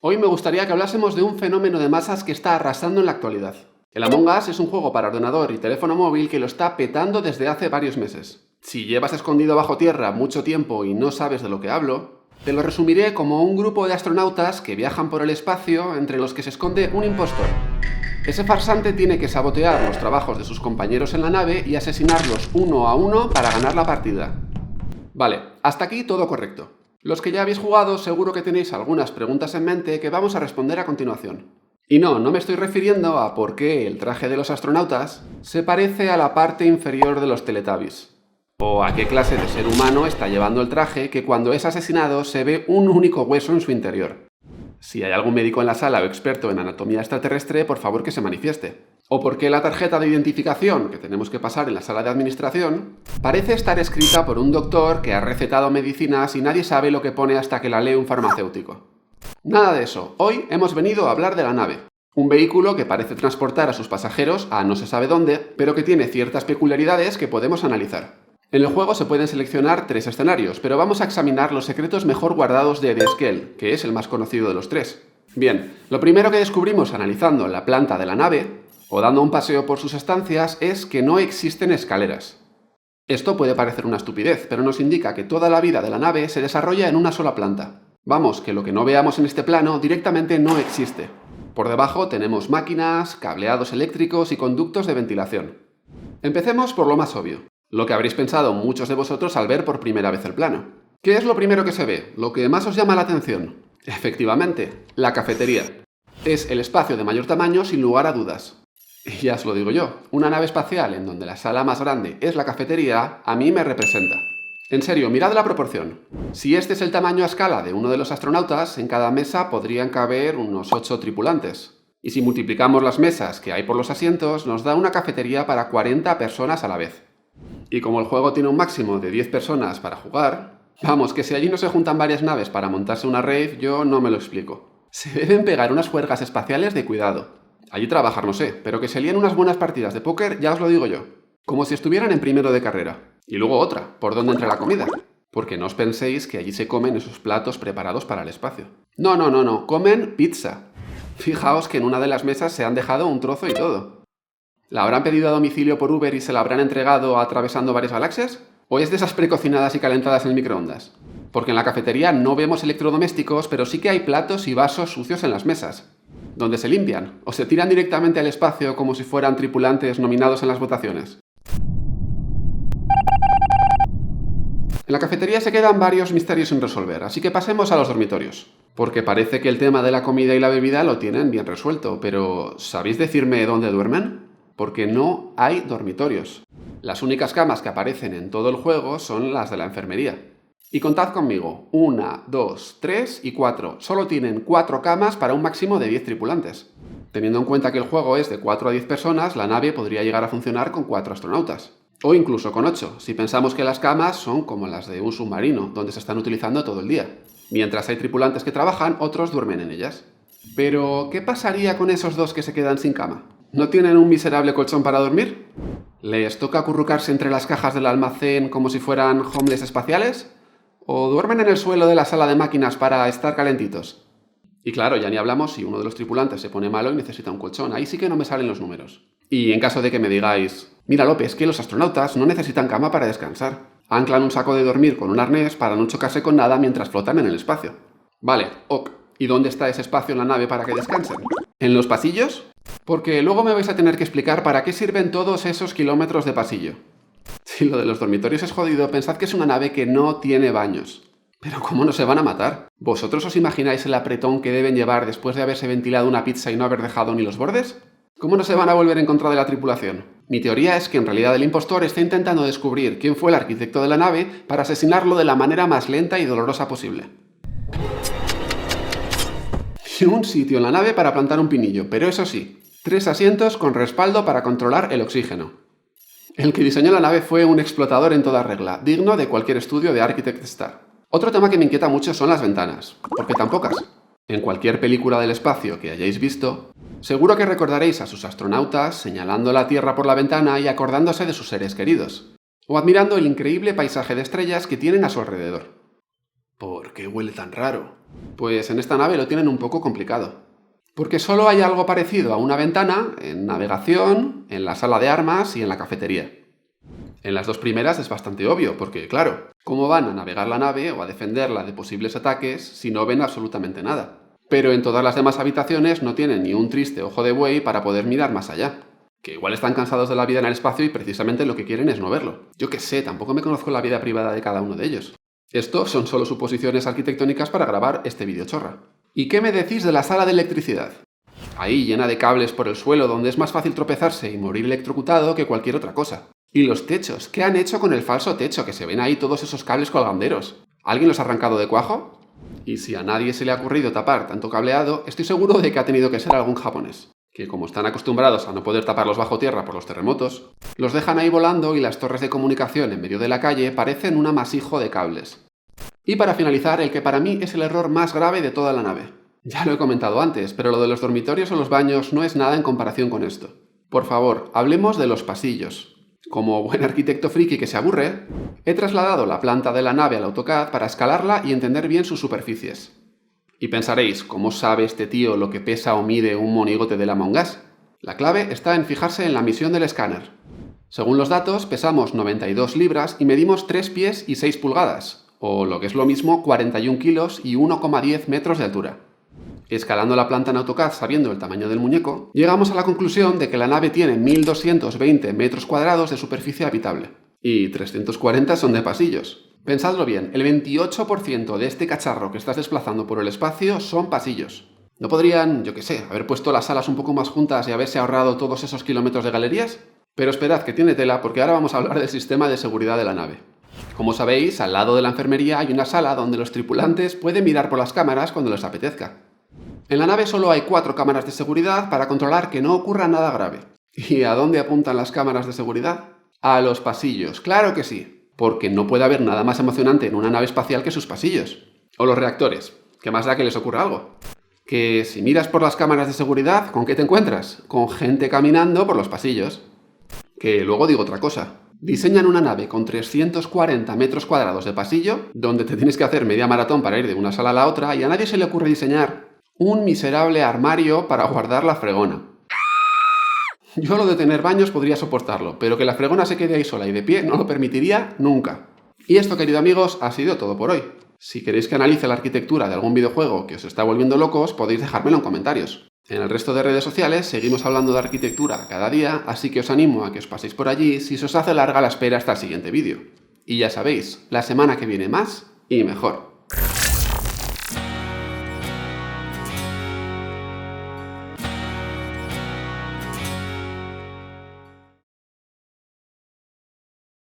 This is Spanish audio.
Hoy me gustaría que hablásemos de un fenómeno de masas que está arrasando en la actualidad. El Among Us es un juego para ordenador y teléfono móvil que lo está petando desde hace varios meses. Si llevas escondido bajo tierra mucho tiempo y no sabes de lo que hablo, te lo resumiré como un grupo de astronautas que viajan por el espacio entre los que se esconde un impostor. Ese farsante tiene que sabotear los trabajos de sus compañeros en la nave y asesinarlos uno a uno para ganar la partida. Vale, hasta aquí todo correcto. Los que ya habéis jugado seguro que tenéis algunas preguntas en mente que vamos a responder a continuación. Y no me estoy refiriendo a por qué el traje de los astronautas se parece a la parte inferior de los Teletubbies. O a qué clase de ser humano está llevando el traje que cuando es asesinado se ve un único hueso en su interior. Si hay algún médico en la sala o experto en anatomía extraterrestre, por favor que se manifieste. O por qué la tarjeta de identificación que tenemos que pasar en la sala de administración parece estar escrita por un doctor que ha recetado medicinas y nadie sabe lo que pone hasta que la lee un farmacéutico. Nada de eso. Hoy hemos venido a hablar de la nave. Un vehículo que parece transportar a sus pasajeros a no se sabe dónde, pero que tiene ciertas peculiaridades que podemos analizar. En el juego se pueden seleccionar 3 escenarios, pero vamos a examinar los secretos mejor guardados de The Skell, que es el más conocido de los 3. Bien, lo primero que descubrimos analizando la planta de la nave, o dando un paseo por sus estancias, es que no existen escaleras. Esto puede parecer una estupidez, pero nos indica que toda la vida de la nave se desarrolla en una sola planta. Vamos, que lo que no veamos en este plano directamente no existe. Por debajo tenemos máquinas, cableados eléctricos y conductos de ventilación. Empecemos por lo más obvio. Lo que habréis pensado muchos de vosotros al ver por primera vez el plano. ¿Qué es lo primero que se ve? ¿Lo que más os llama la atención? Efectivamente, la cafetería. Es el espacio de mayor tamaño sin lugar a dudas. Y ya os lo digo yo, una nave espacial en donde la sala más grande es la cafetería, a mí me representa. En serio, mirad la proporción. Si este es el tamaño a escala de uno de los astronautas, en cada mesa podrían caber unos 8 tripulantes. Y si multiplicamos las mesas que hay por los asientos, nos da una cafetería para 40 personas a la vez. Y como el juego tiene un máximo de 10 personas para jugar, vamos, que si allí no se juntan varias naves para montarse una rave, yo no me lo explico. Se deben pegar unas juergas espaciales de cuidado. Allí trabajar no sé, pero que se líen unas buenas partidas de póker, ya os lo digo yo. Como si estuvieran en primero de carrera. Y luego otra, ¿por dónde entra la comida? Porque no os penséis que allí se comen esos platos preparados para el espacio. No, comen pizza. Fijaos que en una de las mesas se han dejado un trozo y todo. ¿La habrán pedido a domicilio por Uber y se la habrán entregado atravesando varias galaxias? ¿O es de esas precocinadas y calentadas en microondas? Porque en la cafetería no vemos electrodomésticos, pero sí que hay platos y vasos sucios en las mesas. ¿Dónde se limpian? ¿O se tiran directamente al espacio como si fueran tripulantes nominados en las votaciones? En la cafetería se quedan varios misterios sin resolver, así que pasemos a los dormitorios. Porque parece que el tema de la comida y la bebida lo tienen bien resuelto, pero ¿sabéis decirme dónde duermen? Porque no hay dormitorios. Las únicas camas que aparecen en todo el juego son las de la enfermería. Y contad conmigo, 1, 2, 3 y 4. Solo tienen 4 camas para un máximo de 10 tripulantes. Teniendo en cuenta que el juego es de 4 a 10 personas, la nave podría llegar a funcionar con 4 astronautas. O incluso con 8, si pensamos que las camas son como las de un submarino, donde se están utilizando todo el día. Mientras hay tripulantes que trabajan, otros duermen en ellas. Pero, ¿qué pasaría con esos 2 que se quedan sin cama? ¿No tienen un miserable colchón para dormir? ¿Les toca acurrucarse entre las cajas del almacén como si fueran homeless espaciales? ¿O duermen en el suelo de la sala de máquinas para estar calentitos? Y claro, ya ni hablamos si uno de los tripulantes se pone malo y necesita un colchón. Ahí sí que no me salen los números. Y en caso de que me digáis, mira López, que los astronautas no necesitan cama para descansar. Anclan un saco de dormir con un arnés para no chocarse con nada mientras flotan en el espacio. Vale, ok. ¿Y dónde está ese espacio en la nave para que descansen? ¿En los pasillos? Porque luego me vais a tener que explicar para qué sirven todos esos kilómetros de pasillo. Si lo de los dormitorios es jodido, pensad que es una nave que no tiene baños. Pero ¿cómo no se van a matar? ¿Vosotros os imagináis el apretón que deben llevar después de haberse ventilado una pizza y no haber dejado ni los bordes? ¿Cómo no se van a volver en contra de la tripulación? Mi teoría es que en realidad el impostor está intentando descubrir quién fue el arquitecto de la nave para asesinarlo de la manera más lenta y dolorosa posible. Y un sitio en la nave para plantar un pinillo, pero eso sí, 3 asientos con respaldo para controlar el oxígeno. El que diseñó la nave fue un explotador en toda regla, digno de cualquier estudio de Architect Star. Otro tema que me inquieta mucho son las ventanas, porque tan pocas. En cualquier película del espacio que hayáis visto, seguro que recordaréis a sus astronautas señalando la Tierra por la ventana y acordándose de sus seres queridos, o admirando el increíble paisaje de estrellas que tienen a su alrededor. ¿Por qué huele tan raro? Pues en esta nave lo tienen un poco complicado. Porque solo hay algo parecido a una ventana en navegación, en la sala de armas y en la cafetería. En las dos primeras es bastante obvio, porque claro, ¿cómo van a navegar la nave o a defenderla de posibles ataques si no ven absolutamente nada? Pero en todas las demás habitaciones no tienen ni un triste ojo de buey para poder mirar más allá. Que igual están cansados de la vida en el espacio y precisamente lo que quieren es no verlo. Yo qué sé, tampoco me conozco la vida privada de cada uno de ellos. Esto son solo suposiciones arquitectónicas para grabar este vídeo chorra. ¿Y qué me decís de la sala de electricidad? Ahí llena de cables por el suelo donde es más fácil tropezarse y morir electrocutado que cualquier otra cosa. Y los techos, ¿qué han hecho con el falso techo? Que se ven ahí todos esos cables colganderos. ¿Alguien los ha arrancado de cuajo? Y si a nadie se le ha ocurrido tapar tanto cableado, estoy seguro de que ha tenido que ser algún japonés. Que como están acostumbrados a no poder taparlos bajo tierra por los terremotos, los dejan ahí volando y las torres de comunicación en medio de la calle parecen un amasijo de cables. Y para finalizar, el que para mí es el error más grave de toda la nave. Ya lo he comentado antes, pero lo de los dormitorios o los baños no es nada en comparación con esto. Por favor, hablemos de los pasillos. Como buen arquitecto friki que se aburre, he trasladado la planta de la nave al AutoCAD para escalarla y entender bien sus superficies. Y pensaréis, ¿cómo sabe este tío lo que pesa o mide un monigote del Among Us? La clave está en fijarse en la misión del escáner. Según los datos, pesamos 92 libras y medimos 3 pies y 6 pulgadas, o lo que es lo mismo, 41 kilos y 1,10 metros de altura. Escalando la planta en AutoCAD sabiendo el tamaño del muñeco, llegamos a la conclusión de que la nave tiene 1220 metros cuadrados de superficie habitable, y 340 son de pasillos. Pensadlo bien, el 28% de este cacharro que estás desplazando por el espacio son pasillos. ¿No podrían, yo qué sé, haber puesto las salas un poco más juntas y haberse ahorrado todos esos kilómetros de galerías? Pero esperad que tiene tela porque ahora vamos a hablar del sistema de seguridad de la nave. Como sabéis, al lado de la enfermería hay una sala donde los tripulantes pueden mirar por las cámaras cuando les apetezca. En la nave solo hay 4 cámaras de seguridad para controlar que no ocurra nada grave. ¿Y a dónde apuntan las cámaras de seguridad? A los pasillos, claro que sí. Porque no puede haber nada más emocionante en una nave espacial que sus pasillos. O los reactores, que más da que les ocurra algo. Que si miras por las cámaras de seguridad, ¿con qué te encuentras? Con gente caminando por los pasillos. Que luego digo otra cosa. Diseñan una nave con 340 metros cuadrados de pasillo, donde te tienes que hacer media maratón para ir de una sala a la otra, y a nadie se le ocurre diseñar un miserable armario para guardar la fregona. Yo lo de tener baños podría soportarlo, pero que la fregona se quede ahí sola y de pie no lo permitiría nunca. Y esto, queridos amigos, ha sido todo por hoy. Si queréis que analice la arquitectura de algún videojuego que os está volviendo locos, podéis dejármelo en comentarios. En el resto de redes sociales seguimos hablando de arquitectura cada día, así que os animo a que os paséis por allí si se os hace larga la espera hasta el siguiente vídeo. Y ya sabéis, la semana que viene más y mejor.